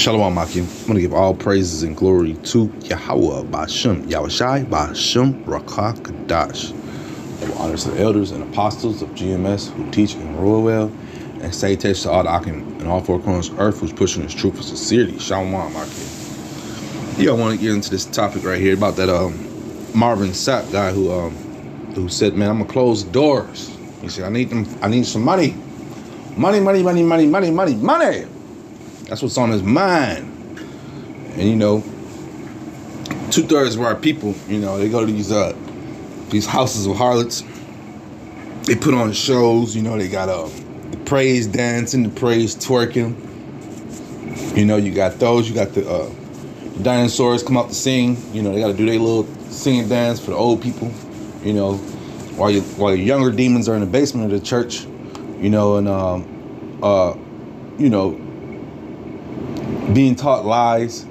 Shalom Akim. I'm going to give all praises and glory to Yahweh, Ba'Shem, Yahushai, Ba'Shem, Rakah, Kadash. Double honors to the elders and apostles of GMS who teach and rule well, and salutations to all the Akim in all four corners of earth who's pushing his truth with sincerity. Shalom Akim. Yeah, I want to get into this topic right here about that Marvin Sapp guy who said, man, I'm going to close the doors. He said, I need some money. Money. That's what's on his mind. And, 2/3 of our people, they go to these houses of harlots. They put on shows, they got the praise dancing, the praise twerking. You got those, you got the dinosaurs come out to sing. They got to do their little singing dance for the old people, while your younger demons are in the basement of the church, being taught lies.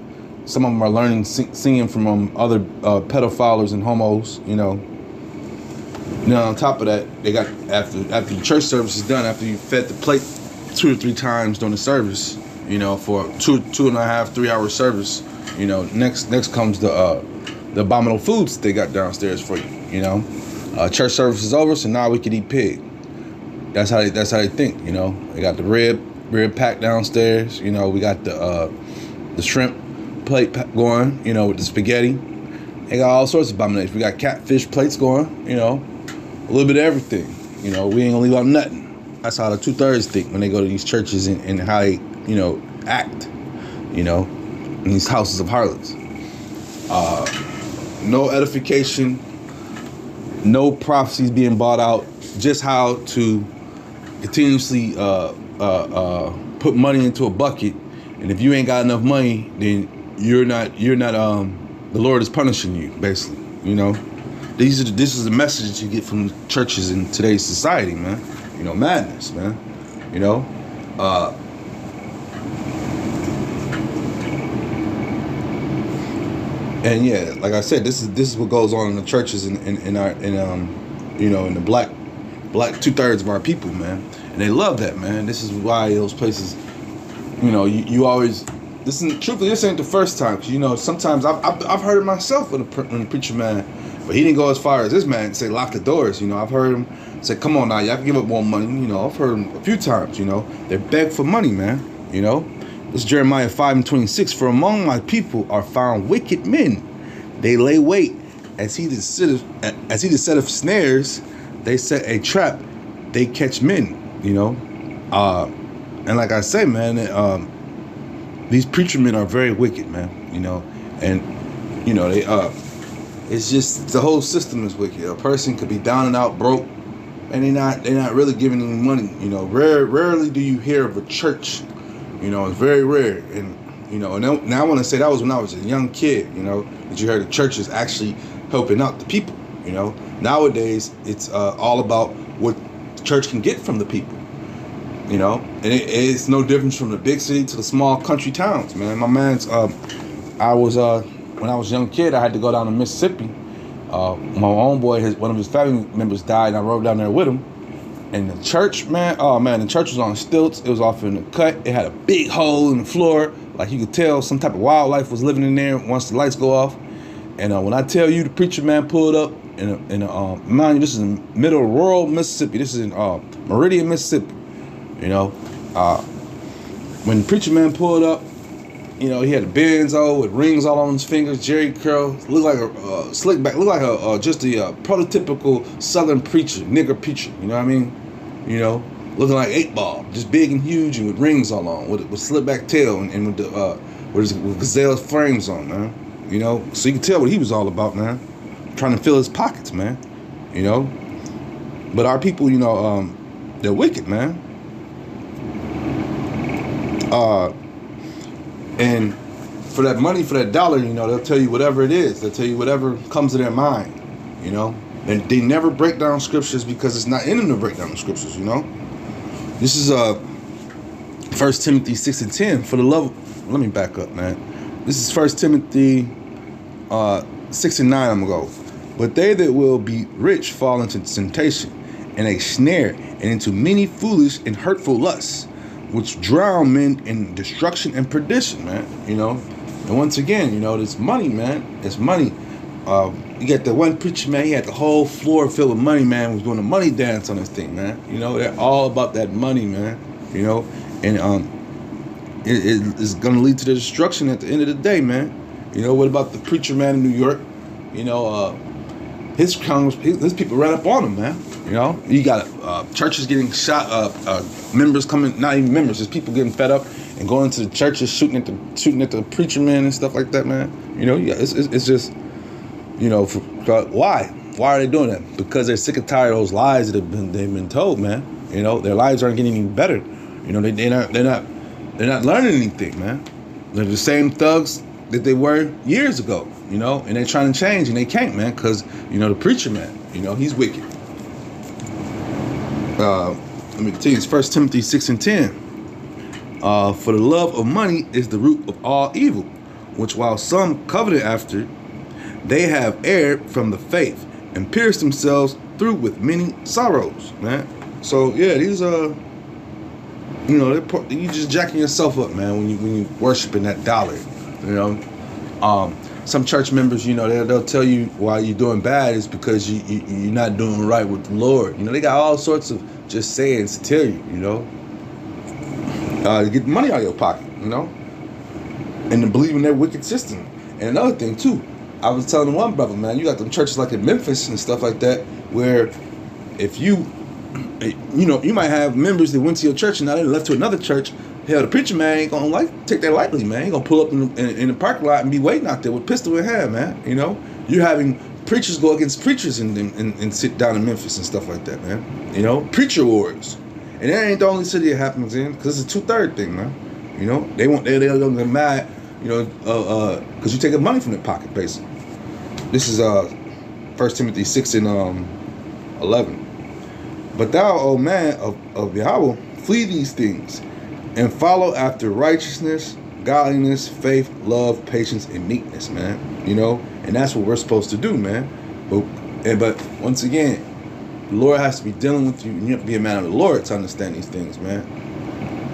Some of them are learning singing from other pedophiles and homos. Now on top of that, they got after the church service is done, after you fed the plate 2 or 3 times during the service, for 2.5, 3 hour service, next comes the abominable foods they got downstairs for you. Church service is over, so now we can eat pig. That's how they think. They got the rib pack downstairs. We got the shrimp plate going, with the spaghetti. They got all sorts of abominations. We got catfish plates going, a little bit of everything. We ain't gonna leave out nothing. That's how the 2/3 think when they go to these churches and how they, act, in these houses of harlots. No edification, no prophecies being bought out, just how to continuously put money into a bucket, and if you ain't got enough money, then you're not the Lord is punishing you, basically. This is the message that you get from churches in today's society, man. Madness, man. And yeah, like I said, this is what goes on in the churches in the black 2/3 of our people, man. And they love that, man. This is why those places, you always, this ain't the first time. Cause, sometimes I've heard it myself when a preacher man, but he didn't go as far as this man and say, lock the doors. I've heard him say, come on now, y'all can give up more money. I've heard him a few times, they beg for money, man. This is Jeremiah 5:26. For among my people are found wicked men. They lay wait as he that setteth snares. They set a trap. They catch men. And like I say, man, these preacher men are very wicked, man. And they it's just the whole system is wicked. A person could be down and out broke, and they're not really giving any money. Rarely do you hear of a church. It's very rare. And now I want to say that was when I was a young kid. That you heard the churches actually helping out the people. Nowadays it's all about what the church can get from the people. And it's no difference from the big city to the small country towns, man. My man's when I was a young kid, I had to go down to Mississippi. My own boy, one of his family members died, and I rode down there with him. And the church, man, the church was on stilts. It was off in the cut. It had a big hole in the floor. Like you could tell some type of wildlife was living in there once the lights go off. And when I tell you the preacher man pulled up mind you, this is in the middle of rural Mississippi. This is in Meridian, Mississippi. When the preacher man pulled up, he had a Benzo with rings all on his fingers, Jerry curl, looked like a slick back, looked like just a prototypical Southern preacher, nigger preacher. You know what I mean? Looking like 8 Ball, just big and huge and with rings all on, with slick back tail and with Gazelle's frames on, man. So you can tell what he was all about, man. Trying to fill his pockets, man. But our people, they're wicked, man. And for that money, for that dollar, they'll tell you whatever it is. They'll tell you whatever comes to their mind, And they never break down scriptures because it's not in them to break down the scriptures, This is 1 Timothy 6:10. For the love, let me back up, man. This is 1 Timothy 6:9. I'm gonna go. But they that will be rich fall into temptation and a snare, and into many foolish and hurtful lusts, which drown men in destruction and perdition, man. And once again, this money, man. It's money. You got the one preacher, man. He had the whole floor filled with money, man. Was doing a money dance on this thing, man. They're all about that money, man. And it's gonna lead to the destruction at the end of the day, man. What about the preacher, man, in New York? His people ran up on him, man. You got churches getting shot, members coming, not even members, just people getting fed up and going to the churches, shooting at the preacher, man, and stuff like that, man. It's just, why? Why are they doing that? Because they're sick and tired of those lies that they've been told, man. Their lives aren't getting any better. They're not learning anything, man. They're the same thugs that they were years ago, and they're trying to change and they can't, man, because the preacher, man, he's wicked. Let me continue. It's 1 Timothy 6:10. For the love of money is the root of all evil, which while some coveted after, they have erred from the faith and pierced themselves through with many sorrows, man. So yeah, these you just jacking yourself up, man, when you worshiping that dollar. Some church members, they'll tell you why you're doing bad is because you're not doing right with the Lord. They got all sorts of just sayings to tell you, to get money out of your pocket, and to believe in their wicked system. And another thing too, I was telling one brother, man, you got them churches like in Memphis and stuff like that, where if you might have members that went to your church and now they left to another church. Hell, the preacher, man, ain't gonna take that lightly, man. He ain't gonna pull up in the parking lot and be waiting out there with pistol in hand, man. You're having preachers go against preachers and sit down in Memphis and stuff like that, man. Preacher wars, and that ain't the only city it happens in, because it's a 2/3 thing, man. They'll get mad, because you're taking money from their pocket, basically. This is 1 Timothy 6:11. But thou, O man of Yahweh, flee these things, and follow after righteousness, godliness, faith, love, patience, and meekness, man. And that's what we're supposed to do, man. But once again, the Lord has to be dealing with you, and you have to be a man of the Lord to understand these things, man.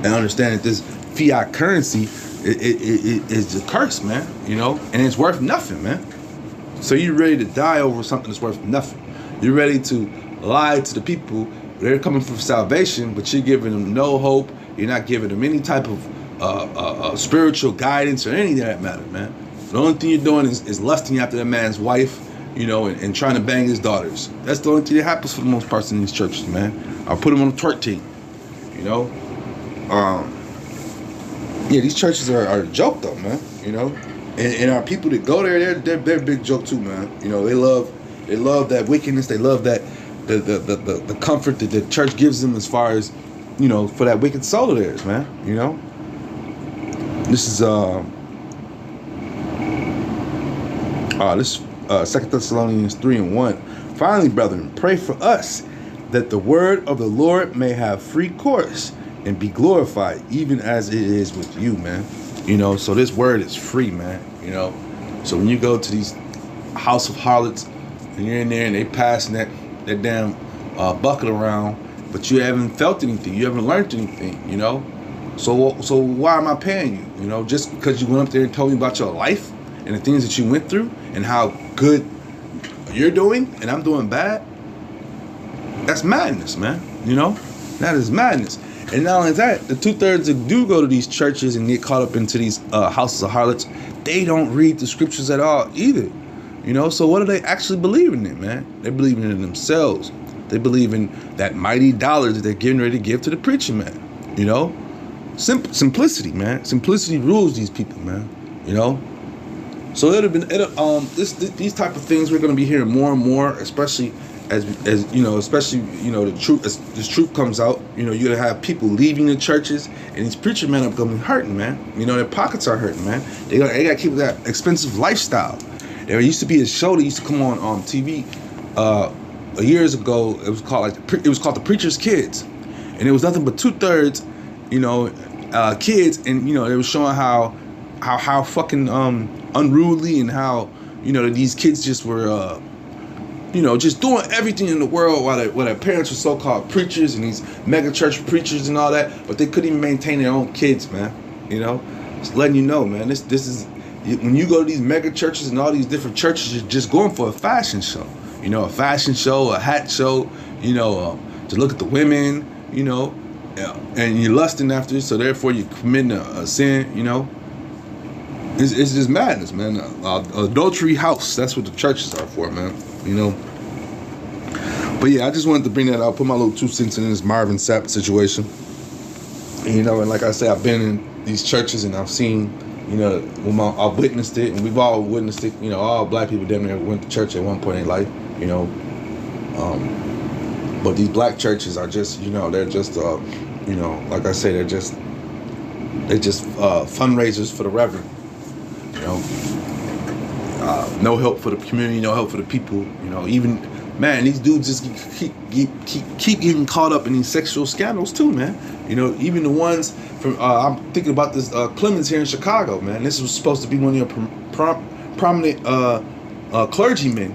And understand that this fiat currency is a curse, man. And it's worth nothing, man. So you're ready to die over something that's worth nothing. You're ready to lie to the people. They're coming for salvation, but you're giving them no hope. You're not giving them any type of spiritual guidance or anything of that matter, man. The only thing you're doing is lusting after that man's wife, and trying to bang his daughters. That's the only thing that happens for the most part in these churches, man. I'll put them on a twerk team, Yeah, these churches are a joke, though, man. And our people that go there, they're a big joke too, man. They love that wickedness. They love that the comfort that the church gives them as far as, for that wicked soul of theirs, man. This is 2 Thessalonians 3:1. Finally, brethren, pray for us that the word of the Lord may have free course and be glorified, even as it is with you, man. So this word is free, man. So when you go to these house of harlots and you're in there and they passing that damn bucket around, but you haven't felt anything, you haven't learned anything, So why am I paying you? Just because you went up there and told me about your life and the things that you went through and how good you're doing and I'm doing bad. That's madness, man. That is madness. And not only that, the 2/3 that do go to these churches and get caught up into these houses of harlots, they don't read the scriptures at all either. So what are they actually believing in, man? They're believing in themselves. They believe in that mighty dollar that they're getting ready to give to the preacher, man. Simplicity, man. Simplicity rules these people, man. So these type of things we're going to be hearing more and more, especially as the truth, as this truth comes out. You're going to have people leaving the churches, and these preacher men are going to be hurting, man. Their pockets are hurting, man. They got to keep that expensive lifestyle. There used to be a show that used to come on TV years ago. It was called The Preacher's Kids, and it was nothing but 2/3, kids, and they were showing how fucking unruly and how these kids just were just doing everything in the world while their parents were so-called preachers and these mega church preachers and all that, but they couldn't even maintain their own kids, man. Just letting you know, man. This is when you go to these mega churches and all these different churches, you're just going for a fashion show. A fashion show, a hat show. To look at the women. And you're lusting after it, so therefore you're committing a sin. It's just madness, man. Adultery house. That's what the churches are for, man. But yeah, I just wanted to bring that out, put my little 2 cents in this Marvin Sapp situation. And like I said, I've been in these churches and I've seen, I've witnessed it, and we've all witnessed it. All black people damn near went to church at one point in life. But these black churches are just, they're just, like I say, they're just fundraisers for the reverend. No help for the community, no help for the people. Even, man, these dudes just keep getting caught up in these sexual scandals too, man. Even the ones from I'm thinking about this Clemens here in Chicago, man. This was supposed to be one of your prominent clergymen.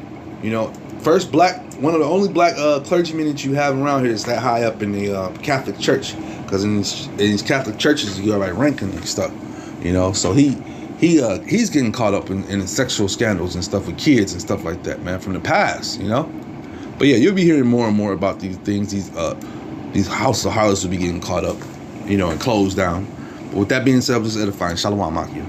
One of the only black clergymen that you have around here is that high up in the Catholic Church, because in these Catholic churches you got like ranking and stuff. So he's getting caught up in sexual scandals and stuff with kids and stuff like that, man, from the past. But yeah, you'll be hearing more and more about these things. These house of harlots will be getting caught up, and closed down. But with that being said, I'm just edifying. Shalom, Makia.